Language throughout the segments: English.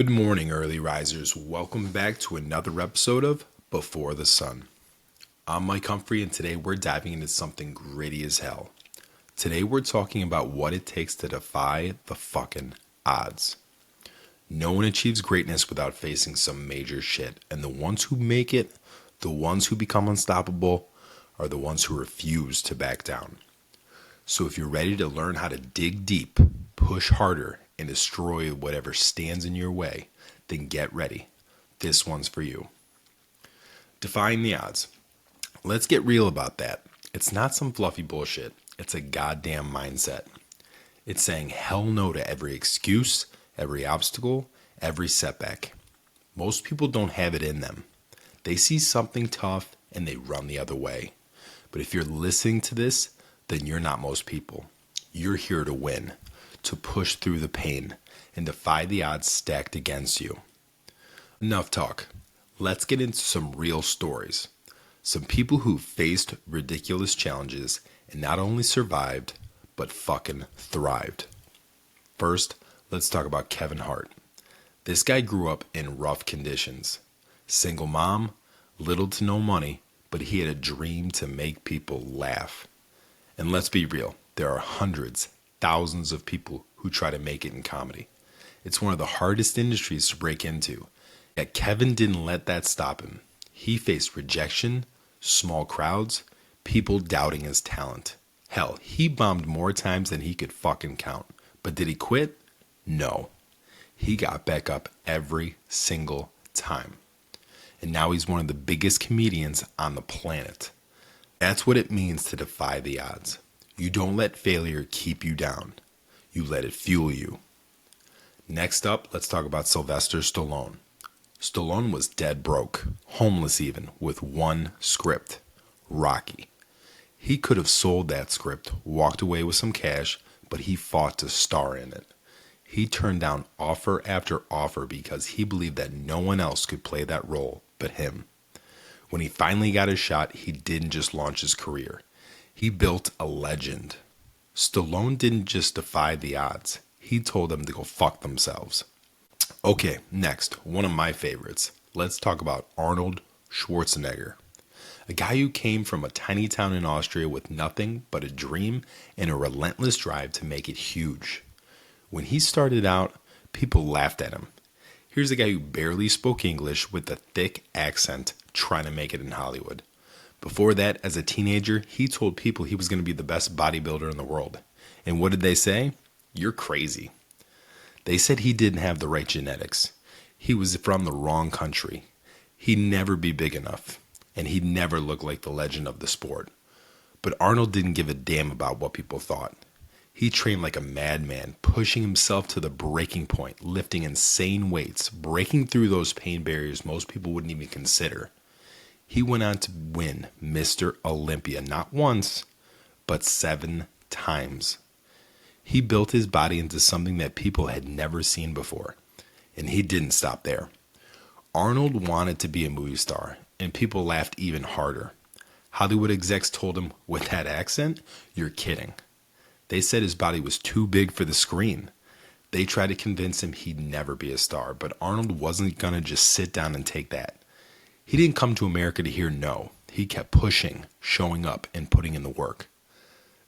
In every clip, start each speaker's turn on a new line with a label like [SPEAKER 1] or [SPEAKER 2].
[SPEAKER 1] Good morning, early risers. Welcome back to another episode of Before the Sun. I'm Mike Humphrey, and today we're diving into something gritty as hell. Today we're talking about what it takes to defy the fucking odds. No one achieves greatness without facing some major shit, and the ones who make it, the ones who become unstoppable, are the ones who refuse to back down. So if you're ready to learn how to dig deep, push harder, and destroy whatever stands in your way, then get ready. This one's for you. Defying the odds. Let's get real about that. It's not some fluffy bullshit. It's a goddamn mindset. It's saying hell no to every excuse, every obstacle, every setback. Most people don't have it in them. They see something tough and they run the other way. But if you're listening to this, then you're not most people. You're here to win, to push through the pain, and defy the odds stacked against you. Enough talk. Let's get into some real stories. Some people who faced ridiculous challenges and not only survived, but fucking thrived. First, let's talk about Kevin Hart. This guy grew up in rough conditions. Single mom, little to no money, but he had a dream to make people laugh. And let's be real, there are hundreds, thousands of people who try to make it in comedy. It's one of the hardest industries to break into. Yet Kevin didn't let that stop him. He faced rejection, small crowds, people doubting his talent. Hell, he bombed more times than he could fucking count. But did he quit? No. He got back up every single time. And now he's one of the biggest comedians on the planet. That's what it means to defy the odds. You don't let failure keep you down. You let it fuel you. Next up, let's talk about Sylvester Stallone. Stallone was dead broke, homeless even, with one script, Rocky. He could have sold that script, walked away with some cash, but he fought to star in it. He turned down offer after offer because he believed that no one else could play that role but him. When he finally got his shot, he didn't just launch his career. He built a legend. Stallone didn't just defy the odds. He told them to go fuck themselves. Okay, next, one of my favorites. Let's talk about Arnold Schwarzenegger. A guy who came from a tiny town in Austria with nothing but a dream and a relentless drive to make it huge. When he started out, people laughed at him. Here's a guy who barely spoke English with a thick accent trying to make it in Hollywood. Before that, as a teenager, he told people he was going to be the best bodybuilder in the world. And what did they say? You're crazy. They said he didn't have the right genetics. He was from the wrong country. He'd never be big enough. And he'd never look like the legend of the sport. But Arnold didn't give a damn about what people thought. He trained like a madman, pushing himself to the breaking point, lifting insane weights, breaking through those pain barriers most people wouldn't even consider. He went on to win Mr. Olympia not once, but 7 times. He built his body into something that people had never seen before. And he didn't stop there. Arnold wanted to be a movie star, and people laughed even harder. Hollywood execs told him, with that accent, you're kidding. They said his body was too big for the screen. They tried to convince him he'd never be a star, but Arnold wasn't going to just sit down and take that. He didn't come to America to hear no. He kept pushing, showing up, and putting in the work.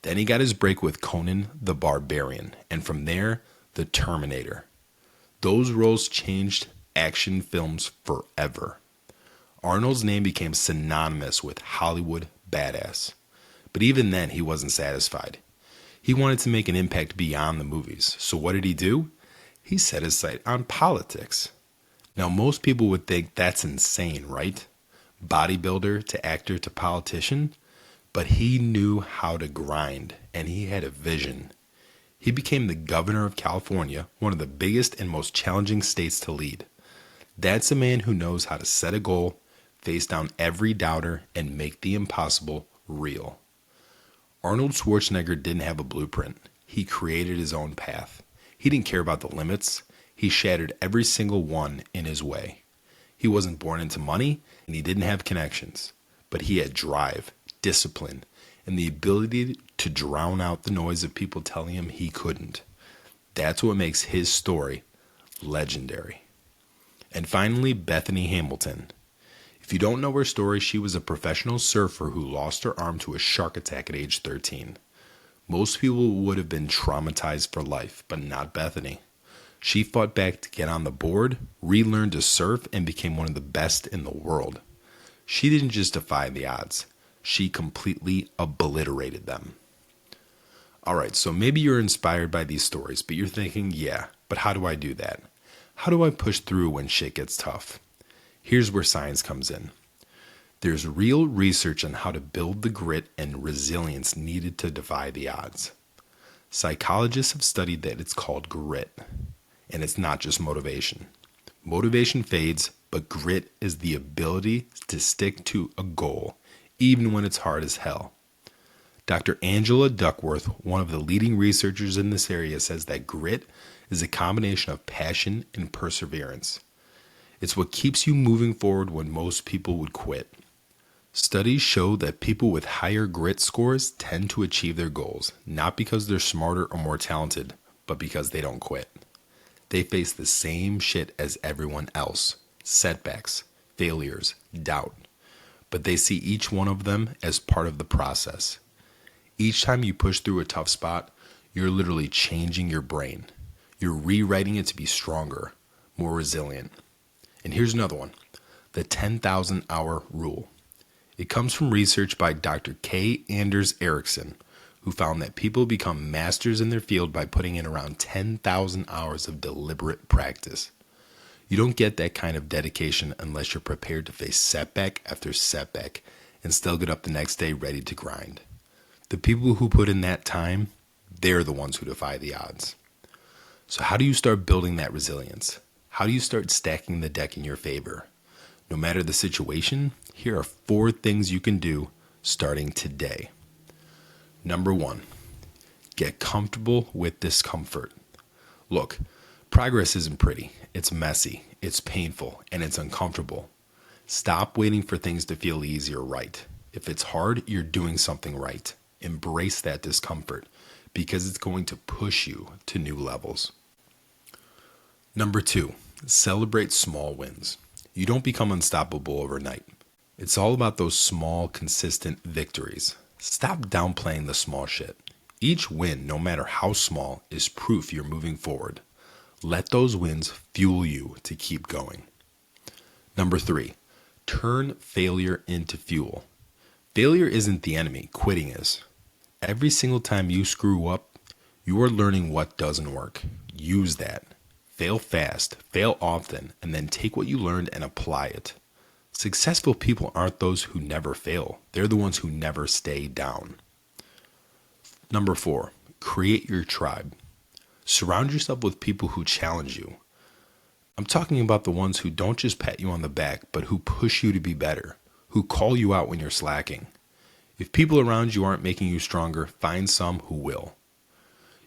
[SPEAKER 1] Then he got his break with Conan the Barbarian, and from there, The Terminator. Those roles changed action films forever. Arnold's name became synonymous with Hollywood badass. But even then, he wasn't satisfied. He wanted to make an impact beyond the movies. So what did he do? He set his sight on politics. Now, most people would think that's insane, right? Bodybuilder to actor to politician. But he knew how to grind, and he had a vision. He became the governor of California, one of the biggest and most challenging states to lead. That's a man who knows how to set a goal, face down every doubter, and make the impossible real. Arnold Schwarzenegger didn't have a blueprint. He created his own path. He didn't care about the limits. He shattered every single one in his way. He wasn't born into money, and he didn't have connections. But he had drive, discipline, and the ability to drown out the noise of people telling him he couldn't. That's what makes his story legendary. And finally, Bethany Hamilton. If you don't know her story, she was a professional surfer who lost her arm to a shark attack at age 13. Most people would have been traumatized for life, but not Bethany. She fought back to get on the board, relearned to surf, and became one of the best in the world. She didn't just defy the odds, she completely obliterated them. Alright, so maybe you're inspired by these stories, but you're thinking, yeah, but how do I do that? How do I push through when shit gets tough? Here's where science comes in. There's real research on how to build the grit and resilience needed to defy the odds. Psychologists have studied that it's called grit, and it's not just motivation. Motivation fades, but grit is the ability to stick to a goal, even when it's hard as hell. Dr. Angela Duckworth, one of the leading researchers in this area, says that grit is a combination of passion and perseverance. It's what keeps you moving forward when most people would quit. Studies show that people with higher grit scores tend to achieve their goals, not because they're smarter or more talented, but because they don't quit. They face the same shit as everyone else: setbacks, failures, doubt. But they see each one of them as part of the process. Each time you push through a tough spot, you're literally changing your brain. You're rewriting it to be stronger, more resilient. And here's another one: the 10,000 hour rule. It comes from research by Dr. K. Anders Ericsson, who found that people become masters in their field by putting in around 10,000 hours of deliberate practice. You don't get that kind of dedication unless you're prepared to face setback after setback and still get up the next day ready to grind. The people who put in that time, they're the ones who defy the odds. So how do you start building that resilience? How do you start stacking the deck in your favor? No matter the situation, here are 4 things you can do starting today. Number 1, get comfortable with discomfort. Look, progress isn't pretty. It's messy, it's painful, and it's uncomfortable. Stop waiting for things to feel easy or right. If it's hard, you're doing something right. Embrace that discomfort because it's going to push you to new levels. Number 2, celebrate small wins. You don't become unstoppable overnight. It's all about those small, consistent victories. Stop downplaying the small shit. Each win, no matter how small, is proof you're moving forward. Let those wins fuel you to keep going. Number 3, turn failure into fuel. Failure isn't the enemy, quitting is. Every single time you screw up, you are learning what doesn't work. Use that. Fail fast, fail often, and then take what you learned and apply it. Successful people aren't those who never fail. They're the ones who never stay down. Number 4, create your tribe. Surround yourself with people who challenge you. I'm talking about the ones who don't just pat you on the back, but who push you to be better, who call you out when you're slacking. If people around you aren't making you stronger, find some who will.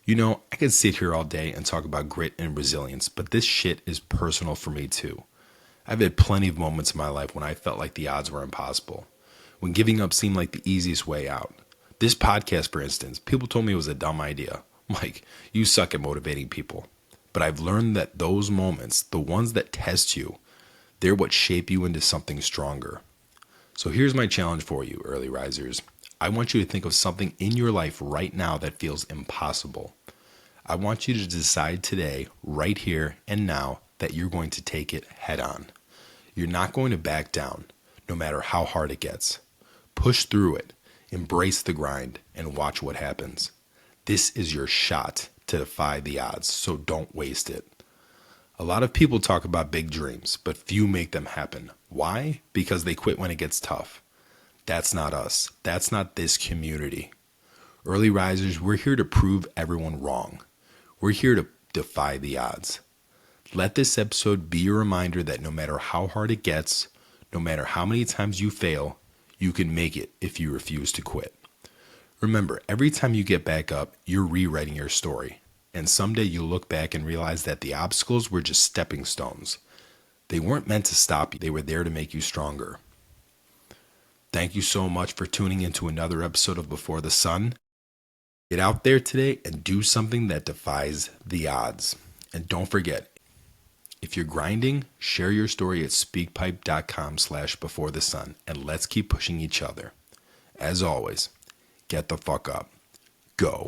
[SPEAKER 1] You know, I could sit here all day and talk about grit and resilience, but this shit is personal for me too. I've had plenty of moments in my life when I felt like the odds were impossible, when giving up seemed like the easiest way out. This podcast, for instance, people told me it was a dumb idea. Like, you suck at motivating people. But I've learned that those moments, the ones that test you, they're what shape you into something stronger. So here's my challenge for you, early risers. I want you to think of something in your life right now that feels impossible. I want you to decide today, right here and now, that you're going to take it head on. You're not going to back down, no matter how hard it gets. Push through it, embrace the grind, and watch what happens. This is your shot to defy the odds, so don't waste it. A lot of people talk about big dreams, but few make them happen. Why? Because they quit when it gets tough. That's not us. That's not this community. Early risers, we're here to prove everyone wrong. We're here to defy the odds. Let this episode be a reminder that no matter how hard it gets, no matter how many times you fail, you can make it if you refuse to quit. Remember, every time you get back up, you're rewriting your story. And someday you'll look back and realize that the obstacles were just stepping stones. They weren't meant to stop you. They were there to make you stronger. Thank you so much for tuning into another episode of Before the Sun. Get out there today and do something that defies the odds. And don't forget, If you're grinding, share your story at speakpipe.com/beforethesun, and let's keep pushing each other. As always, get the fuck up. Go.